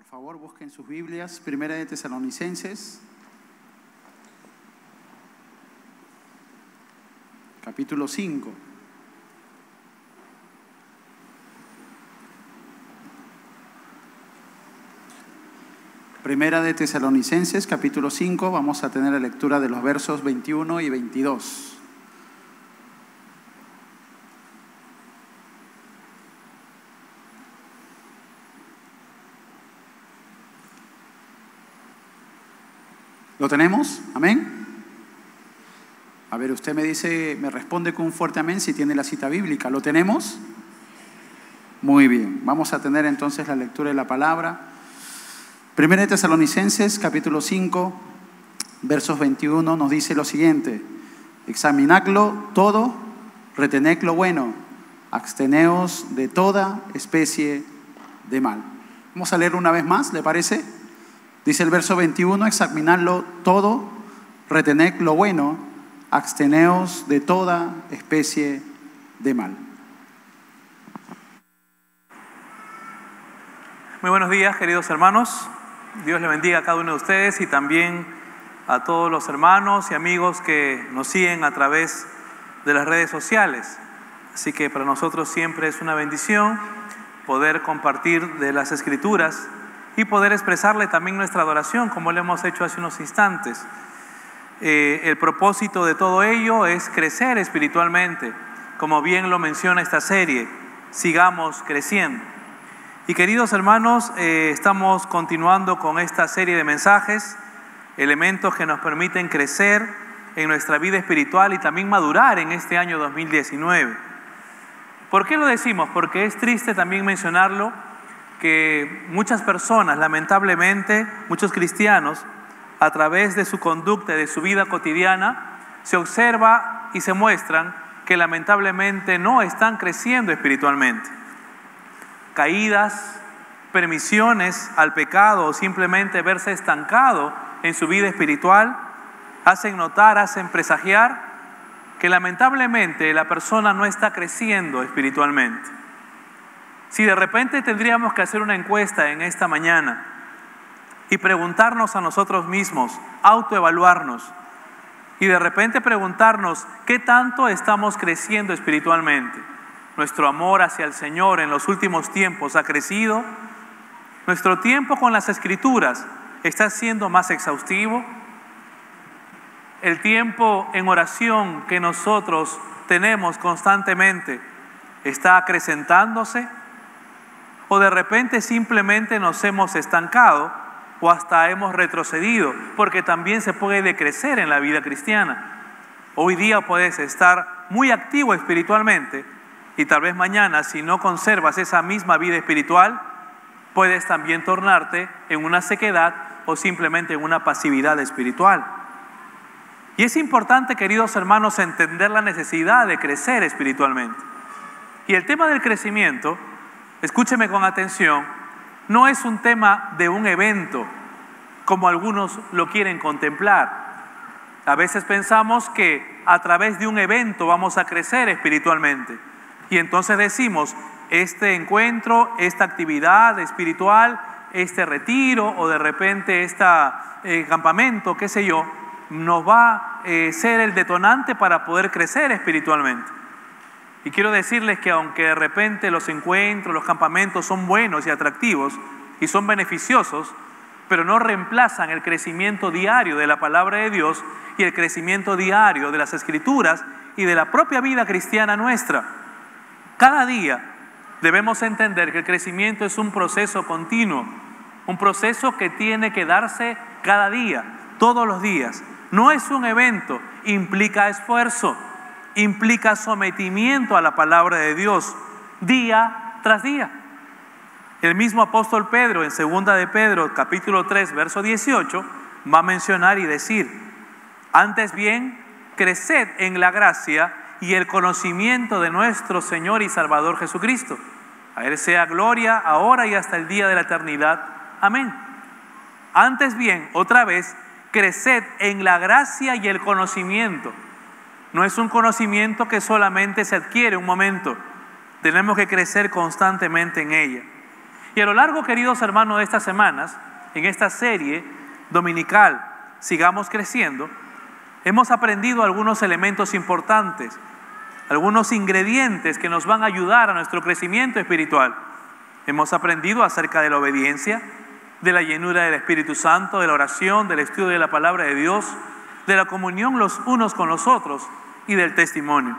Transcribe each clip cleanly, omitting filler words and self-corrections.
Por favor, busquen sus Biblias, Primera de Tesalonicenses, capítulo 5. Primera de Tesalonicenses, capítulo 5, vamos a tener la lectura de los versos 21 y 22. ¿Lo tenemos? ¿Amén? A ver, usted me dice, me responde con un fuerte amén si tiene la cita bíblica. ¿Lo tenemos? Muy bien. Vamos a tener entonces la lectura de la palabra. Primera de Tesalonicenses, capítulo 5, versos 21, nos dice lo siguiente: examinadlo todo, retened lo bueno, absteneos de toda especie de mal. Vamos a leer una vez más, ¿le parece? Dice el verso 21, examinadlo todo, retened lo bueno, absteneos de toda especie de mal. Muy buenos días, queridos hermanos. Dios le bendiga a cada uno de ustedes y también a todos los hermanos y amigos que nos siguen a través de las redes sociales. Así que para nosotros siempre es una bendición poder compartir de las Escrituras y poder expresarle también nuestra adoración, como lo hemos hecho hace unos instantes. El propósito de todo ello es crecer espiritualmente, como bien lo menciona esta serie, sigamos creciendo. Y queridos hermanos, estamos continuando con esta serie de mensajes, elementos que nos permiten crecer en nuestra vida espiritual y también madurar en este año 2019. ¿Por qué lo decimos? Porque es triste también mencionarlo, que muchas personas, lamentablemente, muchos cristianos, a través de su conducta y de su vida cotidiana, se observa y se muestran que lamentablemente no están creciendo espiritualmente. Caídas, permisiones al pecado o simplemente verse estancado en su vida espiritual hacen notar, hacen presagiar que lamentablemente la persona no está creciendo espiritualmente. Si de repente tendríamos que hacer una encuesta en esta mañana y preguntarnos a nosotros mismos, autoevaluarnos, y de repente preguntarnos qué tanto estamos creciendo espiritualmente. Nuestro amor hacia el Señor en los últimos tiempos ha crecido. Nuestro tiempo con las Escrituras está siendo más exhaustivo. El tiempo en oración que nosotros tenemos constantemente está acrecentándose. O de repente simplemente nos hemos estancado o hasta hemos retrocedido, porque también se puede decrecer en la vida cristiana. Hoy día puedes estar muy activo espiritualmente y tal vez mañana, si no conservas esa misma vida espiritual, puedes también tornarte en una sequedad o simplemente en una pasividad espiritual. Y es importante, queridos hermanos, entender la necesidad de crecer espiritualmente. Y el tema del crecimiento, escúcheme con atención, no es un tema de un evento, como algunos lo quieren contemplar. A veces pensamos que a través de un evento vamos a crecer espiritualmente. Y entonces decimos, este encuentro, esta actividad espiritual, este retiro o de repente este campamento, qué sé yo, nos va a ser el detonante para poder crecer espiritualmente. Y quiero decirles que aunque de repente los encuentros, los campamentos son buenos y atractivos y son beneficiosos, pero no reemplazan el crecimiento diario de la palabra de Dios y el crecimiento diario de las Escrituras y de la propia vida cristiana nuestra. Cada día debemos entender que el crecimiento es un proceso continuo, un proceso que tiene que darse cada día, todos los días. No es un evento, implica esfuerzo, implica sometimiento a la palabra de Dios día tras día. El mismo apóstol Pedro en 2 de Pedro capítulo 3 verso 18 va a mencionar y decir: antes bien, creced en la gracia y el conocimiento de nuestro Señor y Salvador Jesucristo. A Él sea gloria ahora y hasta el día de la eternidad. Amén. Antes bien, otra vez, creced en la gracia y el conocimiento. No es un conocimiento que solamente se adquiere un momento. Tenemos que crecer constantemente en ella. Y a lo largo, queridos hermanos, de estas semanas, en esta serie dominical, Sigamos Creciendo, hemos aprendido algunos elementos importantes, algunos ingredientes que nos van a ayudar a nuestro crecimiento espiritual. Hemos aprendido acerca de la obediencia, de la llenura del Espíritu Santo, de la oración, del estudio de la palabra de Dios, de la comunión los unos con los otros y del testimonio.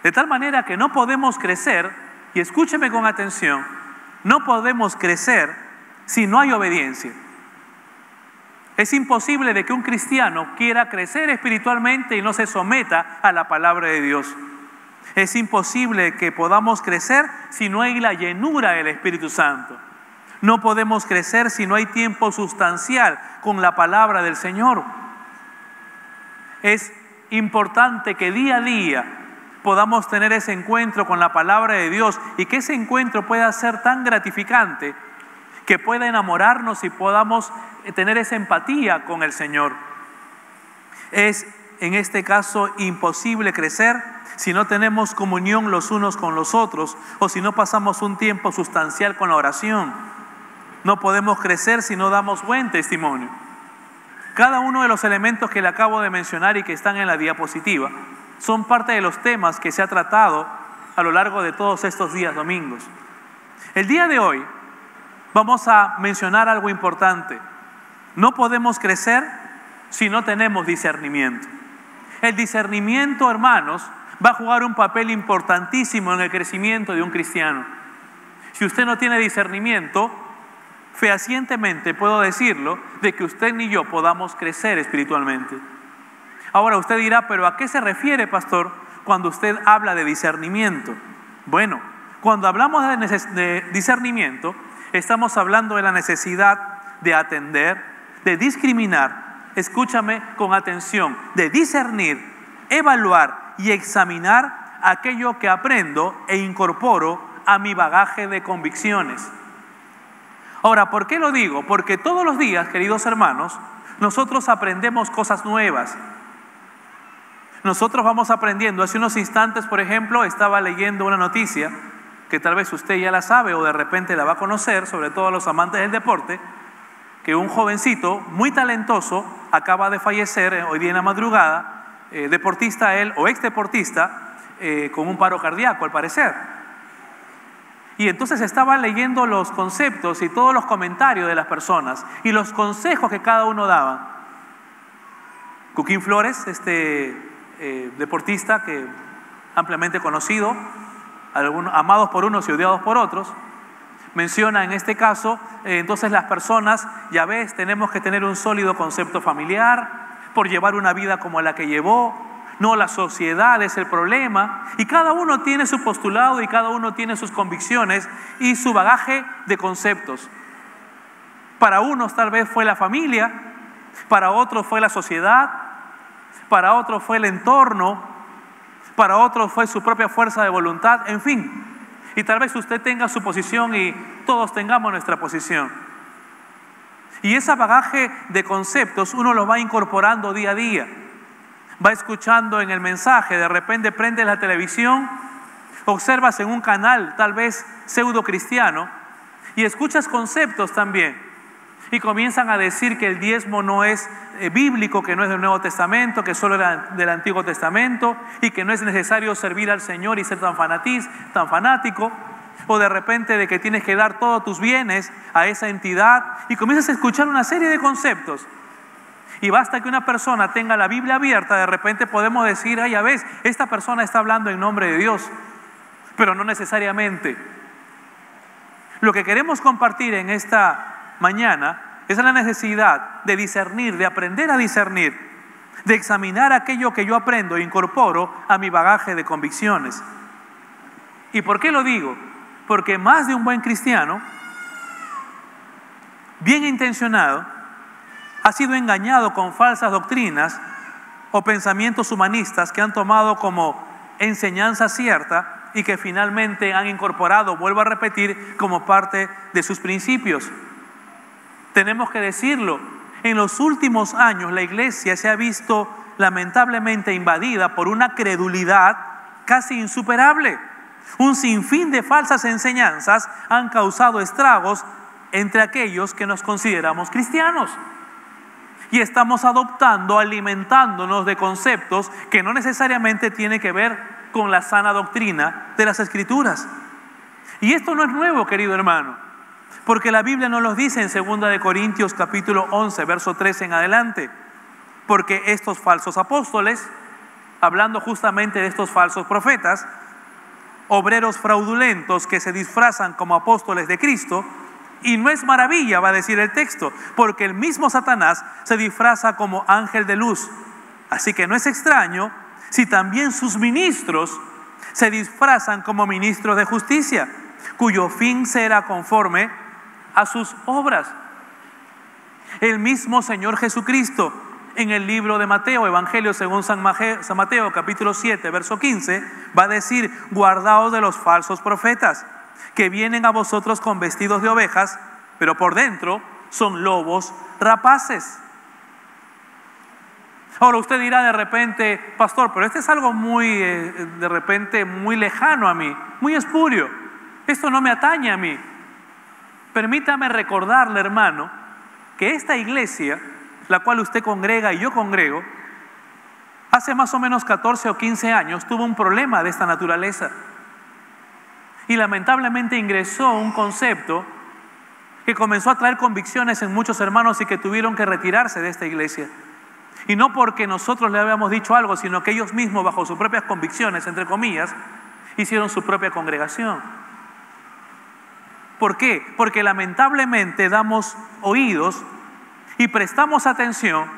De tal manera que no podemos crecer, y escúcheme con atención, no podemos crecer si no hay obediencia. Es imposible de que un cristiano quiera crecer espiritualmente y no se someta a la palabra de Dios. Es imposible que podamos crecer si no hay la llenura del Espíritu Santo. No podemos crecer si no hay tiempo sustancial con la palabra del Señor. Es importante que día a día podamos tener ese encuentro con la palabra de Dios y que ese encuentro pueda ser tan gratificante que pueda enamorarnos y podamos tener esa empatía con el Señor. Es en este caso imposible crecer si no tenemos comunión los unos con los otros o si no pasamos un tiempo sustancial con la oración. No podemos crecer si no damos buen testimonio. Cada uno de los elementos que le acabo de mencionar y que están en la diapositiva son parte de los temas que se ha tratado a lo largo de todos estos días domingos. El día de hoy vamos a mencionar algo importante. No podemos crecer si no tenemos discernimiento. El discernimiento, hermanos, va a jugar un papel importantísimo en el crecimiento de un cristiano. Si usted no tiene discernimiento, fehacientemente puedo decirlo, de que usted ni yo podamos crecer espiritualmente. Ahora usted dirá, ¿pero a qué se refiere, pastor, cuando usted habla de discernimiento? Bueno, cuando hablamos de discernimiento, estamos hablando de la necesidad de atender, de discriminar, escúchame con atención, de discernir, evaluar y examinar aquello que aprendo e incorporo a mi bagaje de convicciones. Ahora, ¿por qué lo digo? Porque todos los días, queridos hermanos, nosotros aprendemos cosas nuevas. Nosotros vamos aprendiendo. Hace unos instantes, por ejemplo, estaba leyendo una noticia que tal vez usted ya la sabe o de repente la va a conocer, sobre todo los amantes del deporte, que un jovencito muy talentoso acaba de fallecer hoy día en la madrugada, deportista él o ex deportista, con un paro cardíaco al parecer. Y entonces estaba leyendo los conceptos y todos los comentarios de las personas y los consejos que cada uno daba. Cuquín Flores, deportista que ampliamente conocido, amados por unos y odiados por otros, menciona en este caso, entonces las personas, ya ves, tenemos que tener un sólido concepto familiar por llevar una vida como la que llevó. No, la sociedad es el problema y cada uno tiene su postulado y cada uno tiene sus convicciones y su bagaje de conceptos. Para unos tal vez fue la familia, para otros fue la sociedad, para otros fue el entorno, para otros fue su propia fuerza de voluntad, en fin. Y tal vez usted tenga su posición y todos tengamos nuestra posición. Y ese bagaje de conceptos uno los va incorporando día a día. Va escuchando en el mensaje, de repente prendes la televisión, observas en un canal tal vez pseudo cristiano y escuchas conceptos también y comienzan a decir que el diezmo no es bíblico, que no es del Nuevo Testamento, que solo era del Antiguo Testamento y que no es necesario servir al Señor y ser tan fanático, o de repente de que tienes que dar todos tus bienes a esa entidad y comienzas a escuchar una serie de conceptos. Y basta que una persona tenga la Biblia abierta, de repente podemos decir, ya ves, esta persona está hablando en nombre de Dios, pero no necesariamente. Lo que queremos compartir en esta mañana es la necesidad de discernir, de aprender a discernir, de examinar aquello que yo aprendo e incorporo a mi bagaje de convicciones. ¿Y por qué lo digo? Porque más de un buen cristiano, bien intencionado, ha sido engañado con falsas doctrinas o pensamientos humanistas que han tomado como enseñanza cierta y que finalmente han incorporado, vuelvo a repetir, como parte de sus principios. Tenemos que decirlo, en los últimos años la iglesia se ha visto lamentablemente invadida por una credulidad casi insuperable. Un sinfín de falsas enseñanzas han causado estragos entre aquellos que nos consideramos cristianos. Y estamos adoptando, alimentándonos de conceptos que no necesariamente tienen que ver con la sana doctrina de las Escrituras. Y esto no es nuevo, querido hermano, porque la Biblia nos lo dice en 2 Corintios capítulo 11, verso 13 en adelante. Porque estos falsos apóstoles, hablando justamente de estos falsos profetas, obreros fraudulentos que se disfrazan como apóstoles de Cristo, y no es maravilla, va a decir el texto, porque el mismo Satanás se disfraza como ángel de luz. Así que no es extraño si también sus ministros se disfrazan como ministros de justicia, cuyo fin será conforme a sus obras. El mismo Señor Jesucristo, en el libro de Mateo, Evangelio según San Mateo, capítulo 7, verso 15, va a decir: guardaos de los falsos profetas, que vienen a vosotros con vestidos de ovejas, pero por dentro son lobos rapaces. Ahora usted dirá de repente: pastor, pero esto es algo muy, de repente, muy lejano a mí, muy espurio. Esto no me atañe a mí. Permítame recordarle, hermano, que esta iglesia, la cual usted congrega y yo congrego, hace más o menos 14 o 15 años tuvo un problema de esta naturaleza. Y lamentablemente ingresó un concepto que comenzó a traer convicciones en muchos hermanos y que tuvieron que retirarse de esta iglesia. Y no porque nosotros le habíamos dicho algo, sino que ellos mismos, bajo sus propias convicciones, entre comillas, hicieron su propia congregación. ¿Por qué? Porque lamentablemente damos oídos y prestamos atención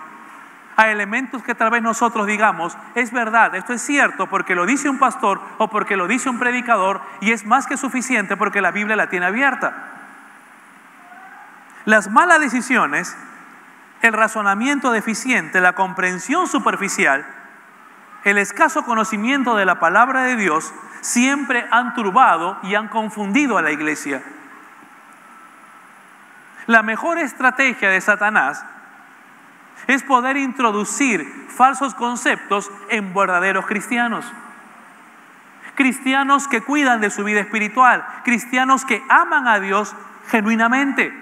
a elementos que tal vez nosotros digamos: es verdad, esto es cierto porque lo dice un pastor o porque lo dice un predicador, y es más que suficiente porque la Biblia la tiene abierta. Las malas decisiones, el razonamiento deficiente, la comprensión superficial, el escaso conocimiento de la palabra de Dios siempre han turbado y han confundido a la iglesia. La mejor estrategia de Satanás es poder introducir falsos conceptos en verdaderos cristianos. Cristianos que cuidan de su vida espiritual, cristianos que aman a Dios genuinamente,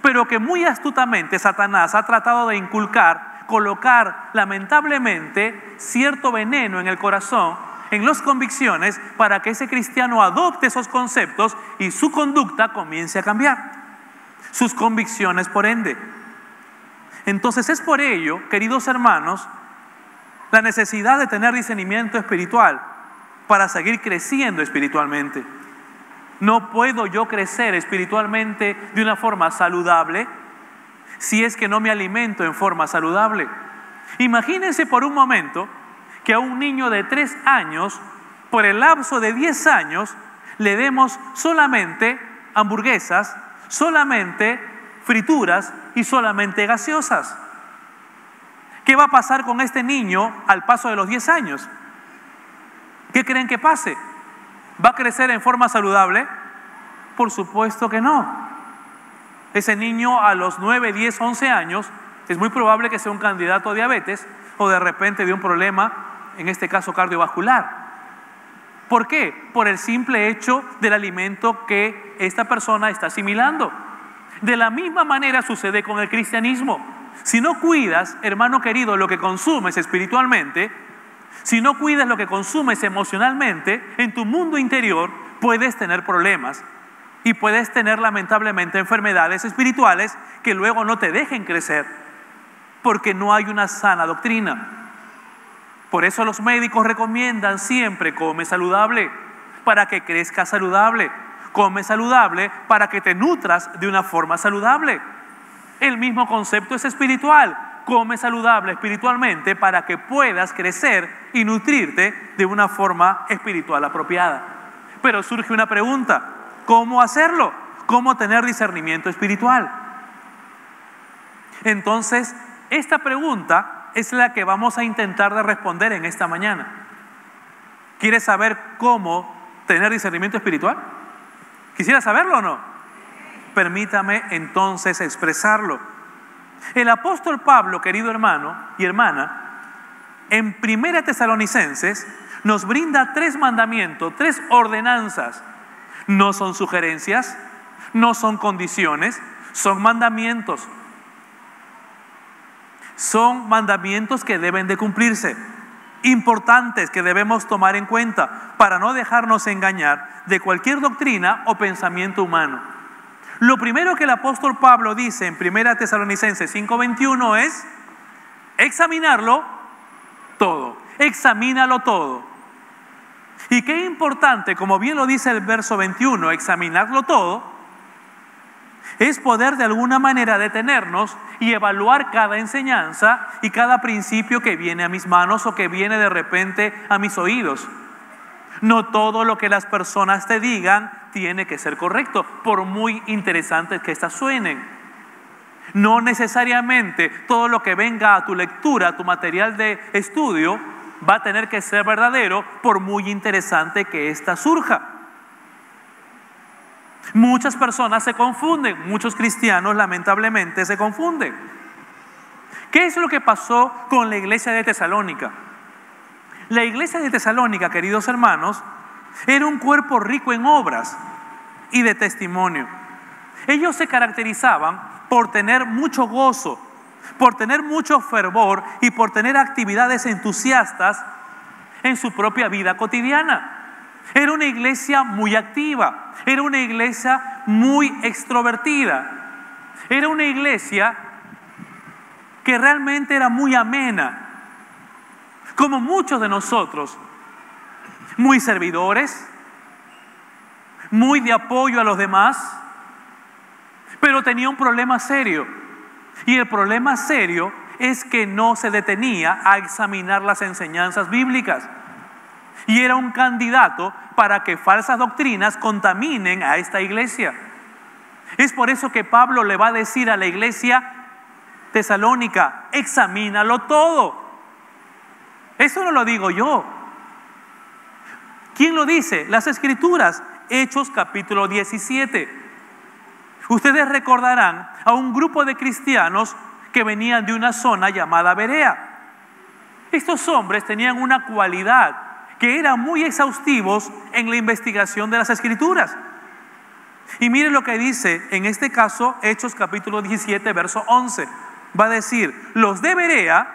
pero que muy astutamente Satanás ha tratado de inculcar, colocar lamentablemente cierto veneno en el corazón, en las convicciones, para que ese cristiano adopte esos conceptos y su conducta comience a cambiar. Sus convicciones, por ende. Entonces es por ello, queridos hermanos, la necesidad de tener discernimiento espiritual para seguir creciendo espiritualmente. No puedo yo crecer espiritualmente de una forma saludable si es que no me alimento en forma saludable. Imagínense por un momento que a un niño de 3 años, por el lapso de 10 años, le demos solamente hamburguesas, solamente frituras y solamente gaseosas. ¿Qué va a pasar con este niño al paso de los 10 años? ¿Qué creen que pase? ¿Va a crecer en forma saludable? Por supuesto que no. Ese niño a los 9, 10, 11 años es muy probable que sea un candidato a diabetes o de repente de un problema, en este caso cardiovascular. ¿Por qué? Por el simple hecho del alimento que esta persona está asimilando. De la misma manera sucede con el cristianismo. Si no cuidas, hermano querido, lo que consumes espiritualmente, si no cuidas lo que consumes emocionalmente, en tu mundo interior puedes tener problemas y puedes tener lamentablemente enfermedades espirituales que luego no te dejen crecer, porque no hay una sana doctrina. Por eso los médicos recomiendan siempre: come saludable para que crezcas saludable, come saludable para que te nutras de una forma saludable. El mismo concepto es espiritual: come saludable espiritualmente para que puedas crecer y nutrirte de una forma espiritual apropiada. Pero surge una pregunta: ¿cómo hacerlo? ¿Cómo tener discernimiento espiritual? Entonces, esta pregunta es la que vamos a intentar de responder en esta mañana. ¿Quieres saber cómo tener discernimiento espiritual? ¿Quisiera saberlo o no? Permítame entonces expresarlo. El apóstol Pablo, querido hermano y hermana, en 1 Tesalonicenses nos brinda 3 mandamientos, 3 ordenanzas. No son sugerencias, no son condiciones, son mandamientos. Son mandamientos que deben de cumplirse, importantes que debemos tomar en cuenta para no dejarnos engañar de cualquier doctrina o pensamiento humano. Lo primero que el apóstol Pablo dice en 1 Tesalonicenses 5:21 es examinarlo todo, examínalo todo. Y qué importante, como bien lo dice el verso 21, examinarlo todo, es poder de alguna manera detenernos y evaluar cada enseñanza y cada principio que viene a mis manos o que viene de repente a mis oídos. No todo lo que las personas te digan tiene que ser correcto, por muy interesantes que éstas suenen. No necesariamente todo lo que venga a tu lectura, a tu material de estudio, va a tener que ser verdadero, por muy interesante que ésta surja. Muchas personas se confunden, muchos cristianos lamentablemente se confunden. ¿Qué es lo que pasó con la iglesia de Tesalónica? La iglesia de Tesalónica, queridos hermanos, era un cuerpo rico en obras y de testimonio. Ellos se caracterizaban por tener mucho gozo, por tener mucho fervor y por tener actividades entusiastas en su propia vida cotidiana. Era una iglesia muy activa, era una iglesia muy extrovertida, era una iglesia que realmente era muy amena, como muchos de nosotros, muy servidores, muy de apoyo a los demás, pero tenía un problema serio. Y el problema serio es que no se detenía a examinar las enseñanzas bíblicas. Y era un candidato para que falsas doctrinas contaminen a esta iglesia. Es por eso que Pablo le va a decir a la iglesia tesalónica: examínalo todo. Eso no lo digo yo. ¿Quién lo dice? Las Escrituras. Hechos capítulo 17. Ustedes recordarán a un grupo de cristianos que venían de una zona llamada Berea. Estos hombres tenían una cualidad, que eran muy exhaustivos en la investigación de las Escrituras. Y miren lo que dice en este caso Hechos capítulo 17 verso 11. Va a decir: los de Berea,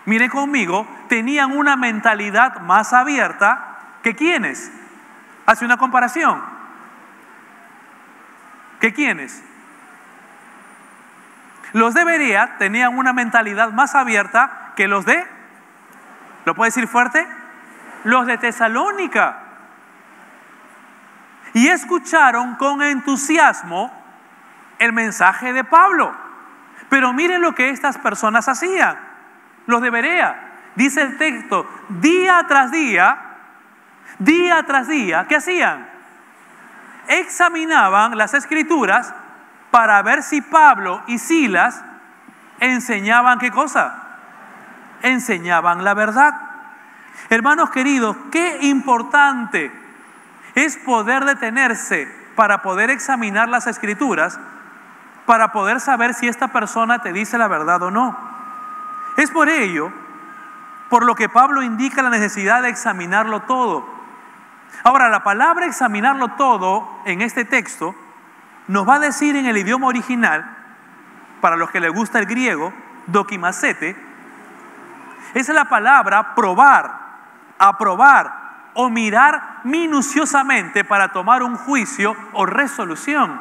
miren conmigo, tenían una mentalidad más abierta que ¿quiénes? Hace una comparación. ¿Que quiénes? Los de Berea tenían una mentalidad más abierta que los de, ¿lo puedo decir fuerte? Los de Tesalónica. Y escucharon con entusiasmo el mensaje de Pablo. Pero miren lo que estas personas hacían. Los de Berea, dice el texto, día tras día, ¿qué hacían? Examinaban las Escrituras para ver si Pablo y Silas enseñaban ¿qué cosa? Enseñaban la verdad. Hermanos queridos, qué importante es poder detenerse para poder examinar las Escrituras, para poder saber si esta persona te dice la verdad o no. Es por ello, por lo que Pablo indica la necesidad de examinarlo todo. Ahora, la palabra examinarlo todo en este texto nos va a decir en el idioma original, para los que les gusta el griego, dokimazete, es la palabra probar, aprobar o mirar minuciosamente para tomar un juicio o resolución.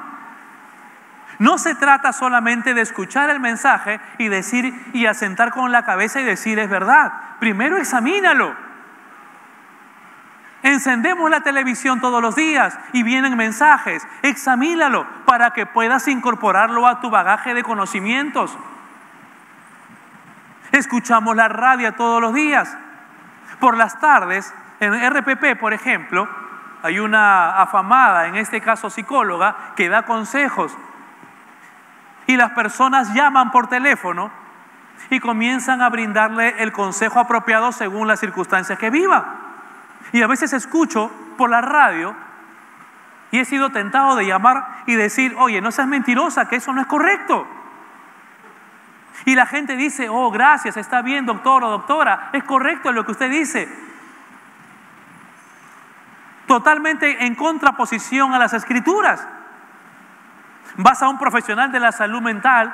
No se trata solamente de escuchar el mensaje y decir y asentar con la cabeza y decir es verdad. Primero examínalo. Encendemos la televisión todos los días y vienen mensajes. Examínalo para que puedas incorporarlo a tu bagaje de conocimientos. Escuchamos la radio todos los días. Por las tardes, en RPP, por ejemplo, hay una afamada, en este caso psicóloga, que da consejos. Y las personas llaman por teléfono y comienzan a brindarle el consejo apropiado según las circunstancias que vivan. Y a veces escucho por la radio y he sido tentado de llamar y decir, oye, no seas mentirosa, que eso no es correcto. Y la gente dice, oh, gracias, está bien, doctor o doctora, es correcto lo que usted dice. totalmente en contraposición a las Escrituras. Vas a un profesional de la salud mental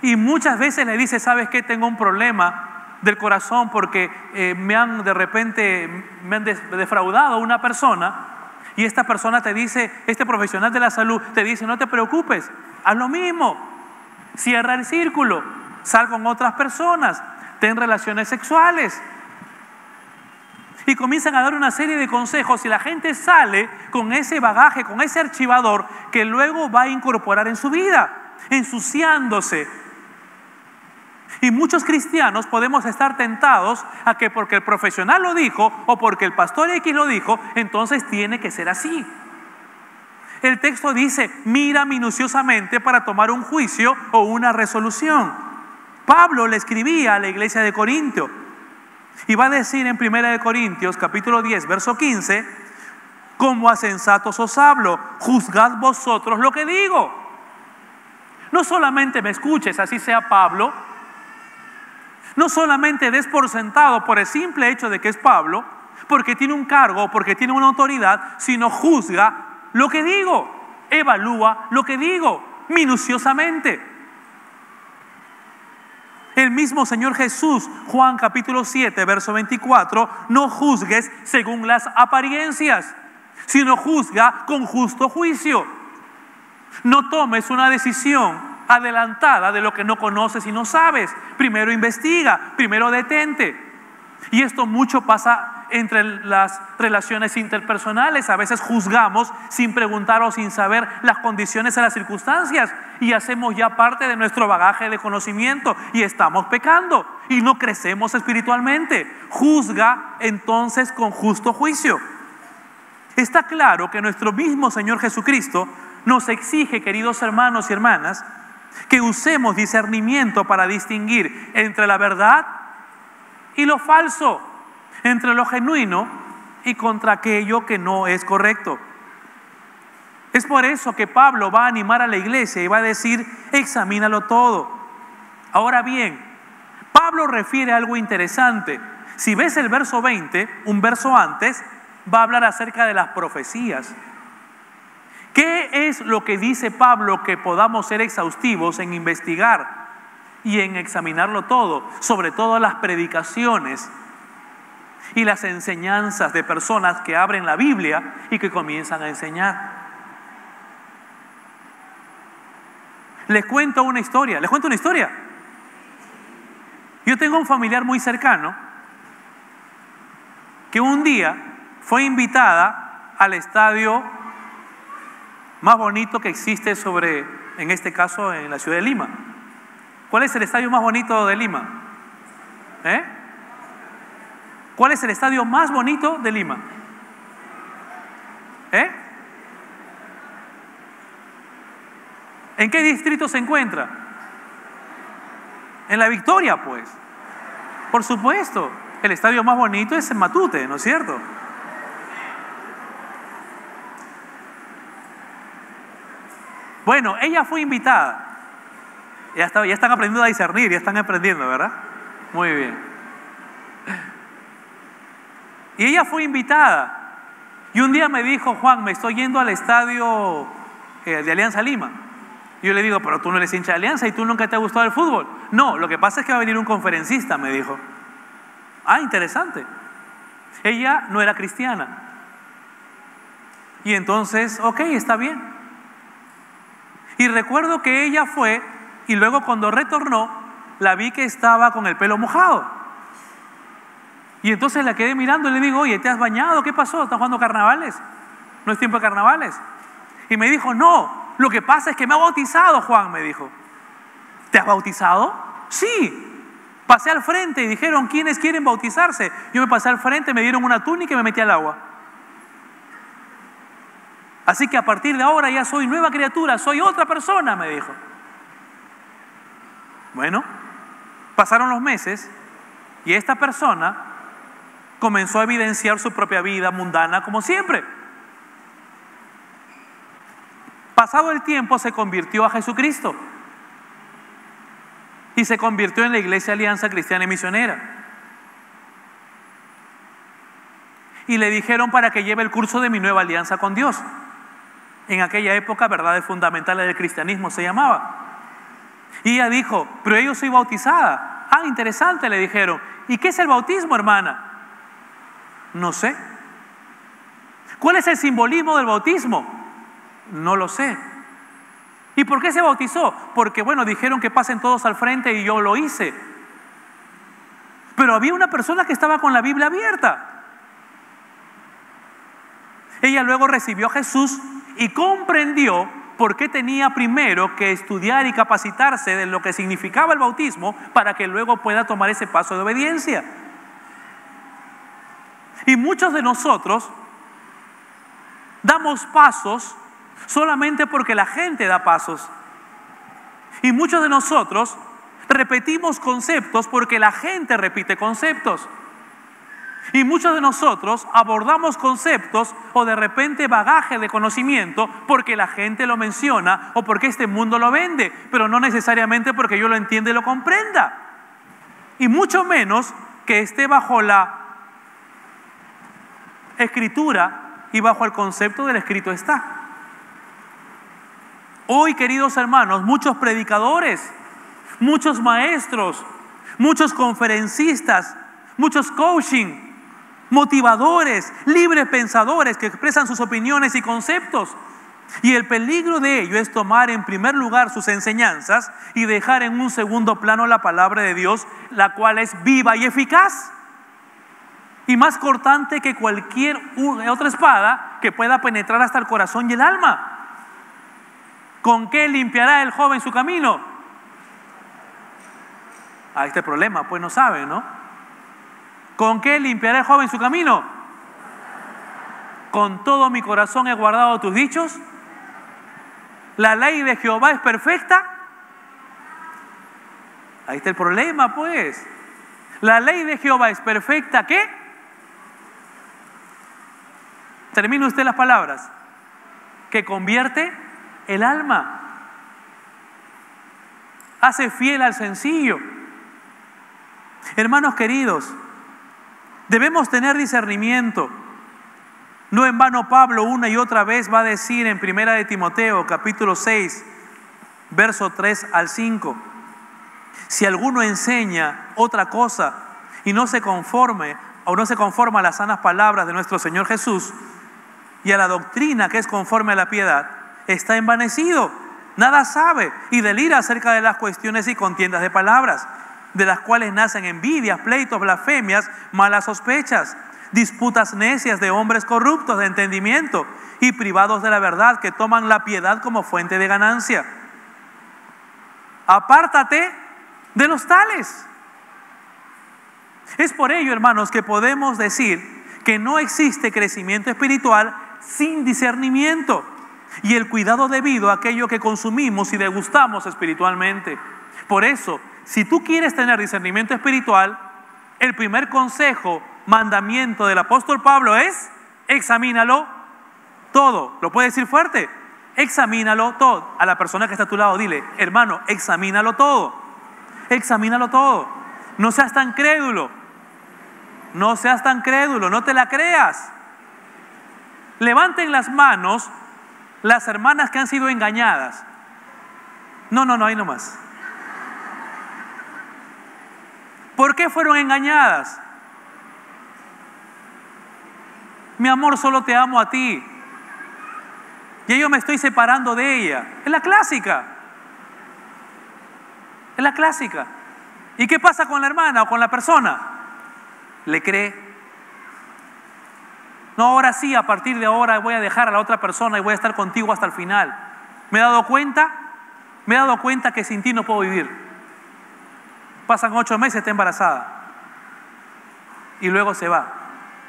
y muchas veces le dices, ¿sabes qué? Tengo un problema del corazón porque me han defraudado a una persona, y esta persona te dice, este profesional de la salud te dice, no te preocupes, haz lo mismo, cierra el círculo, sal con otras personas, ten relaciones sexuales. Y comienzan a dar una serie de consejos y la gente sale con ese bagaje, con ese archivador que luego va a incorporar en su vida, ensuciándose. Y muchos cristianos podemos estar tentados a que porque el profesional lo dijo o porque el pastor X lo dijo, entonces tiene que ser así. El texto dice, mira minuciosamente para tomar un juicio o una resolución. Pablo le escribía a la iglesia de Corintio. Y va a decir en 1 Corintios capítulo 10, verso 15, como a sensatos os hablo, juzgad vosotros lo que digo. No solamente me escuches, así sea Pablo, no solamente des por sentado por el simple hecho de que es Pablo, porque tiene un cargo, porque tiene una autoridad, sino juzga lo que digo, evalúa lo que digo minuciosamente. El mismo Señor Jesús, Juan capítulo 7, verso 24, no juzgues según las apariencias, sino juzga con justo juicio. No tomes una decisión adelantada de lo que no conoces y no sabes. Primero investiga, primero detente. Y esto mucho pasa entre las relaciones interpersonales. A veces juzgamos sin preguntar o sin saber las condiciones o las circunstancias y hacemos ya parte de nuestro bagaje de conocimiento y estamos pecando y no crecemos espiritualmente. Juzga entonces con justo juicio. Está claro que nuestro mismo Señor Jesucristo nos exige, queridos hermanos y hermanas, que usemos discernimiento para distinguir entre la verdad y lo falso, entre lo genuino y contra aquello que no es correcto. Es por eso que Pablo va a animar a la iglesia y va a decir, examínalo todo. Ahora bien, Pablo refiere a algo interesante. Si ves el verso 20, un verso antes, va a hablar acerca de las profecías. ¿Qué es lo que dice Pablo que podamos ser exhaustivos en investigar y en examinarlo todo? Sobre todo las predicaciones y las enseñanzas de personas que abren la Biblia y que comienzan a enseñar. Les cuento una historia. Yo tengo un familiar muy cercano que un día fue invitada al estadio más bonito que existe en este caso, en la ciudad de Lima. ¿Cuál es el estadio más bonito de Lima? ¿Cuál es el estadio más bonito de Lima? ¿En qué distrito se encuentra? En La Victoria, pues. Por supuesto, el estadio más bonito es en Matute, ¿no es cierto? Bueno, ella fue invitada. Ya están aprendiendo a discernir, ya están aprendiendo, ¿verdad? Muy bien. Y ella fue invitada. Y un día me dijo, Juan, me estoy yendo al estadio de Alianza Lima. Y yo le digo, pero tú no eres hincha de Alianza y tú nunca te ha gustado el fútbol. No, lo que pasa es que va a venir un conferencista, me dijo. Ah, interesante. Ella no era cristiana. Y entonces, ok, está bien. Y recuerdo que ella fue y luego cuando retornó la vi que estaba con el pelo mojado. Y entonces la quedé mirando y le digo, oye, ¿te has bañado? ¿Qué pasó? ¿Están jugando carnavales? ¿No es tiempo de carnavales? Y me dijo, no, lo que pasa es que me ha bautizado, Juan, me dijo. ¿Te has bautizado? Sí. Pasé al frente y dijeron, ¿quiénes quieren bautizarse? Yo me pasé al frente, me dieron una túnica y me metí al agua. Así que a partir de ahora ya soy nueva criatura, soy otra persona, me dijo. Bueno, pasaron los meses y esta persona comenzó a evidenciar su propia vida mundana como siempre. Pasado el tiempo se convirtió a Jesucristo y se convirtió en la Iglesia Alianza Cristiana y Misionera. y le dijeron para que lleve el curso de mi nueva alianza con Dios. En aquella época, verdades fundamentales del cristianismo se llamaba. Y ella dijo, pero yo soy bautizada. Ah, interesante, le dijeron. ¿Y qué es el bautismo, hermana? No sé. ¿Cuál es el simbolismo del bautismo? No lo sé. ¿Y por qué se bautizó? Porque, bueno, dijeron que pasen todos al frente y yo lo hice. Pero había una persona que estaba con la Biblia abierta. Ella luego recibió a Jesús y comprendió por qué tenía primero que estudiar y capacitarse de lo que significaba el bautismo para que luego pueda tomar ese paso de obediencia. Y muchos de nosotros damos pasos solamente porque la gente da pasos. Y muchos de nosotros repetimos conceptos porque la gente repite conceptos. Y muchos de nosotros abordamos conceptos o de repente bagaje de conocimiento porque la gente lo menciona o porque este mundo lo vende, pero no necesariamente porque yo lo entienda y lo comprenda. Y mucho menos que esté bajo la escritura y bajo el concepto del escrito está. Hoy, queridos hermanos, muchos predicadores, muchos maestros, muchos conferencistas, muchos coaching, motivadores, libres pensadores que expresan sus opiniones y conceptos. Y el peligro de ello es tomar en primer lugar sus enseñanzas y dejar en un segundo plano la palabra de Dios, la cual es viva y eficaz y más cortante que cualquier otra espada que pueda penetrar hasta el corazón y el alma. ¿Con qué limpiará el joven su camino? Ah, este problema, pues no sabe, ¿no? ¿Con qué limpiará el joven su camino? Con todo mi corazón he guardado tus dichos. La ley de Jehová es perfecta. Ahí está el problema, pues. La ley de Jehová es perfecta, ¿qué? Termine usted las palabras. Que convierte el alma. Hace fiel al sencillo. Hermanos queridos, debemos tener discernimiento. No en vano Pablo una y otra vez va a decir en 1 de Timoteo capítulo 6, verso 3 al 5. Si alguno enseña otra cosa y no se conforma a las sanas palabras de nuestro Señor Jesús y a la doctrina que es conforme a la piedad, está envanecido, nada sabe y delira acerca de las cuestiones y contiendas de palabras, de las cuales nacen envidias, pleitos, blasfemias, malas sospechas, disputas necias de hombres corruptos de entendimiento y privados de la verdad, que toman la piedad como fuente de ganancia. Apártate de los tales. Es por ello, hermanos, que podemos decir que no existe crecimiento espiritual sin discernimiento y el cuidado debido a aquello que consumimos y degustamos espiritualmente. Por eso, si tú quieres tener discernimiento espiritual, el primer consejo, mandamiento del apóstol Pablo es: examínalo todo. ¿Lo puede decir fuerte? Examínalo todo. A la persona que está a tu lado, dile: hermano, examínalo todo. Examínalo todo. No seas tan crédulo. No seas tan crédulo, no te la creas. Levanten las manos las hermanas que han sido engañadas. No, ahí nomás. ¿Por qué fueron engañadas? Mi amor, solo te amo a ti. Y yo me estoy separando de ella. Es la clásica. Es la clásica. ¿Y qué pasa con la hermana o con la persona? Le cree. No, ahora sí, a partir de ahora voy a dejar a la otra persona y voy a estar contigo hasta el final. Me he dado cuenta que sin ti no puedo vivir. Pasan 8 meses, está embarazada. Y luego se va.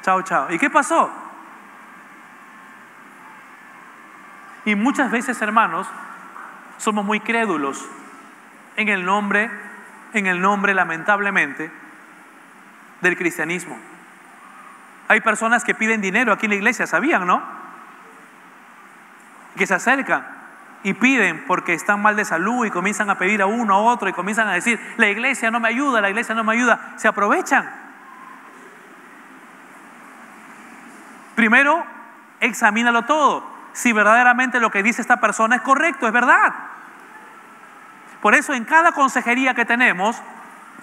Chao, chao. ¿Y qué pasó? Y muchas veces, hermanos, somos muy crédulos en el nombre, lamentablemente, del cristianismo. Hay personas que piden dinero aquí en la iglesia, ¿sabían, no? Que se acercan y piden porque están mal de salud y comienzan a pedir a uno, a otro y comienzan a decir: la iglesia no me ayuda, la iglesia no me ayuda. Se aprovechan. Primero, examínalo todo. Si verdaderamente lo que dice esta persona es correcto, es verdad. Por eso en cada consejería que tenemos,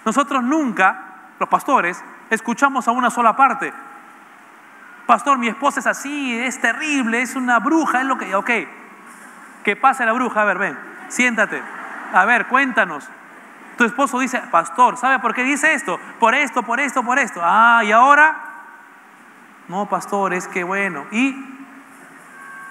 nosotros nunca, los pastores, escuchamos a una sola parte. Pastor, mi esposa es así, es terrible, es una bruja, es lo que... Ok, que pase la bruja, a ver, ven, siéntate. A ver, cuéntanos. Tu esposo dice, pastor, ¿sabe por qué dice esto? Por esto, por esto, por esto. Ah, ¿y ahora? No, pastor, es que bueno.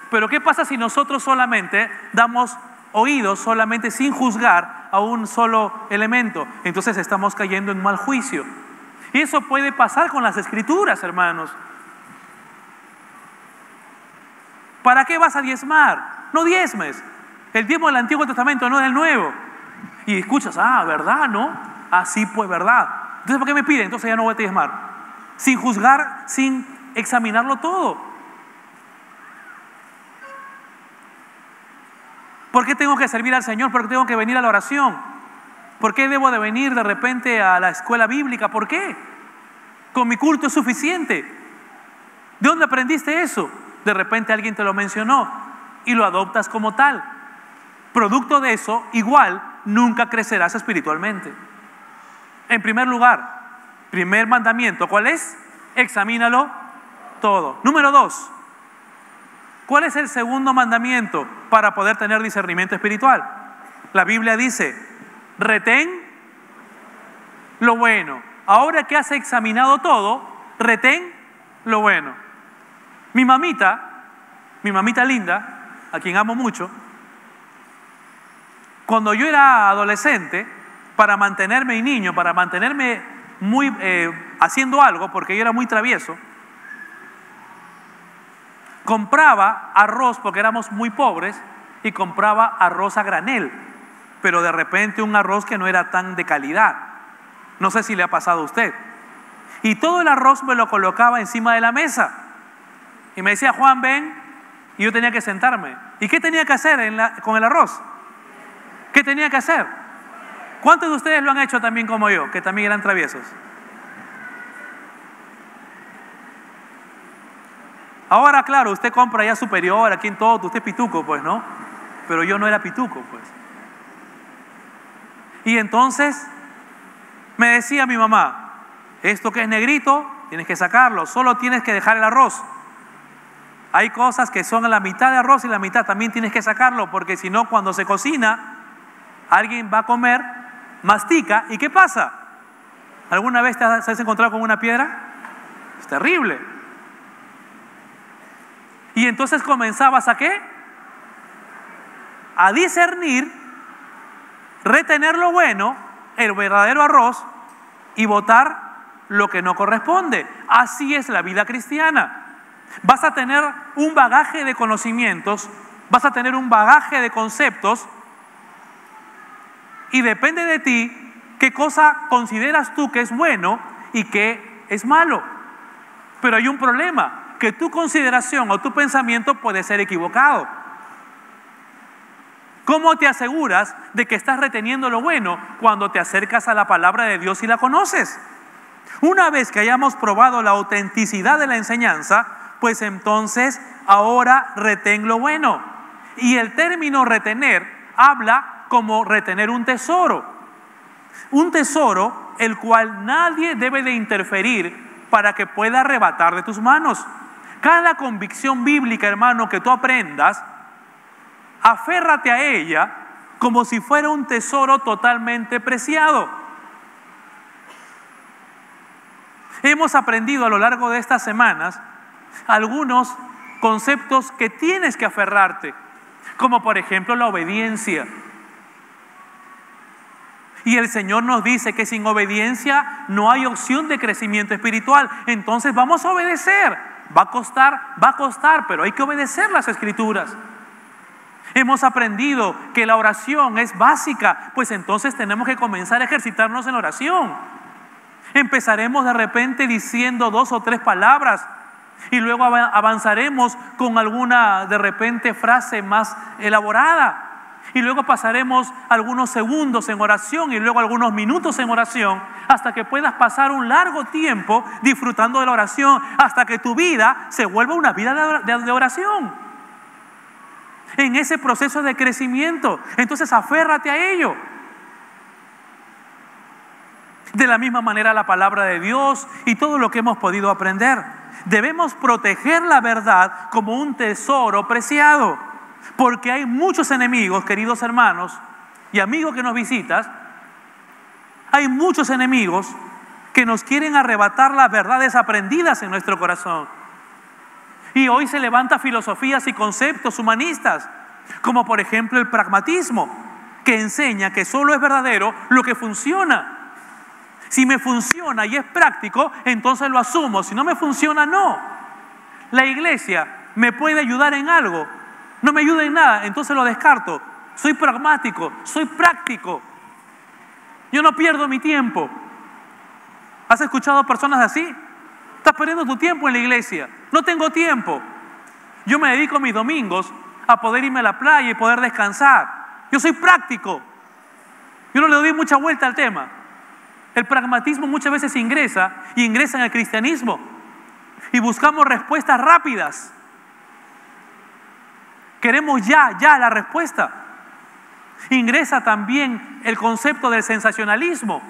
Pero ¿qué pasa si nosotros solamente damos oídos, solamente sin juzgar a un solo elemento? Entonces estamos cayendo en mal juicio. Y eso puede pasar con las escrituras, hermanos. ¿Para qué vas a diezmar? No diezmes. El diezmo del Antiguo Testamento, no del Nuevo. Y escuchas, ¿verdad? ¿No? Sí, pues verdad. Entonces, ¿por qué me piden? Entonces ya no voy a diezmar. Sin juzgar, sin examinarlo todo. ¿Por qué tengo que servir al Señor? ¿Por qué tengo que venir a la oración? ¿Por qué debo de venir de repente a la escuela bíblica? ¿Por qué? Con mi culto es suficiente. ¿De dónde aprendiste eso? De repente alguien te lo mencionó y lo adoptas como tal. Producto de eso, igual, nunca crecerás espiritualmente. En primer lugar, primer mandamiento, ¿cuál es? Examínalo todo. Número 2, ¿cuál es el segundo mandamiento para poder tener discernimiento espiritual? La Biblia dice, retén lo bueno. Ahora que has examinado todo, retén lo bueno. Mi mamita linda, a quien amo mucho, cuando yo era adolescente, para mantenerme niño, para mantenerme muy haciendo algo, porque yo era muy travieso, compraba arroz, porque éramos muy pobres, y compraba arroz a granel, pero de repente un arroz que no era tan de calidad. No sé si le ha pasado a usted. Y todo el arroz me lo colocaba encima de la mesa. Y me decía, Juan, ven. Y yo tenía que sentarme. ¿Y qué tenía que hacer con el arroz? ¿Qué tenía que hacer? ¿Cuántos de ustedes lo han hecho también como yo, que también eran traviesos? Ahora, claro, usted compra ya superior, aquí en todo, usted es pituco, pues, ¿no? Pero yo no era pituco, pues. Y entonces me decía mi mamá, esto que es negrito, tienes que sacarlo, solo tienes que dejar el arroz. Hay cosas que son a la mitad de arroz y la mitad también tienes que sacarlo, porque si no, cuando se cocina, alguien va a comer, mastica, ¿y qué pasa? ¿Alguna vez te has encontrado con una piedra? Es terrible. Y entonces comenzabas ¿a qué? A discernir, retener lo bueno, el verdadero arroz, y botar lo que no corresponde. Así es la vida cristiana. Vas a tener un bagaje de conocimientos, vas a tener un bagaje de conceptos, y depende de ti qué cosa consideras tú que es bueno y qué es malo. Pero hay un problema, que tu consideración o tu pensamiento puede ser equivocado. ¿Cómo te aseguras de que estás reteniendo lo bueno cuando te acercas a la palabra de Dios y la conoces? Una vez que hayamos probado la autenticidad de la enseñanza, pues entonces ahora retén lo bueno. Y el término retener habla como retener un tesoro. Un tesoro el cual nadie debe de interferir para que pueda arrebatar de tus manos. Cada convicción bíblica, hermano, que tú aprendas, aférrate a ella como si fuera un tesoro totalmente preciado. Hemos aprendido a lo largo de estas semanas algunos conceptos que tienes que aferrarte, como por ejemplo la obediencia. Y el Señor nos dice que sin obediencia no hay opción de crecimiento espiritual. Entonces vamos a obedecer. Va a costar, pero hay que obedecer las Escrituras. Hemos aprendido que la oración es básica, pues entonces tenemos que comenzar a ejercitarnos en la oración. Empezaremos de repente diciendo 2 o 3 palabras y luego avanzaremos con alguna de repente frase más elaborada. Y luego pasaremos algunos segundos en oración y luego algunos minutos en oración hasta que puedas pasar un largo tiempo disfrutando de la oración, hasta que tu vida se vuelva una vida de oración. En ese proceso de crecimiento, entonces aférrate a ello. De la misma manera la palabra de Dios y todo lo que hemos podido aprender. Debemos proteger la verdad como un tesoro preciado, porque hay muchos enemigos, queridos hermanos y amigos que nos visitas, hay muchos enemigos que nos quieren arrebatar las verdades aprendidas en nuestro corazón. Y hoy se levantan filosofías y conceptos humanistas, como por ejemplo el pragmatismo, que enseña que solo es verdadero lo que funciona. Si me funciona y es práctico, entonces lo asumo. Si no me funciona, no. La iglesia me puede ayudar en algo, no me ayuda en nada, entonces lo descarto. Soy pragmático, soy práctico. Yo no pierdo mi tiempo. ¿Has escuchado personas así? Estás perdiendo tu tiempo en la iglesia. No tengo tiempo. Yo me dedico mis domingos a poder irme a la playa y poder descansar. Yo soy práctico. Yo no le doy mucha vuelta al tema. El pragmatismo muchas veces ingresa en el cristianismo y buscamos respuestas rápidas. Queremos ya la respuesta. Ingresa también el concepto del sensacionalismo,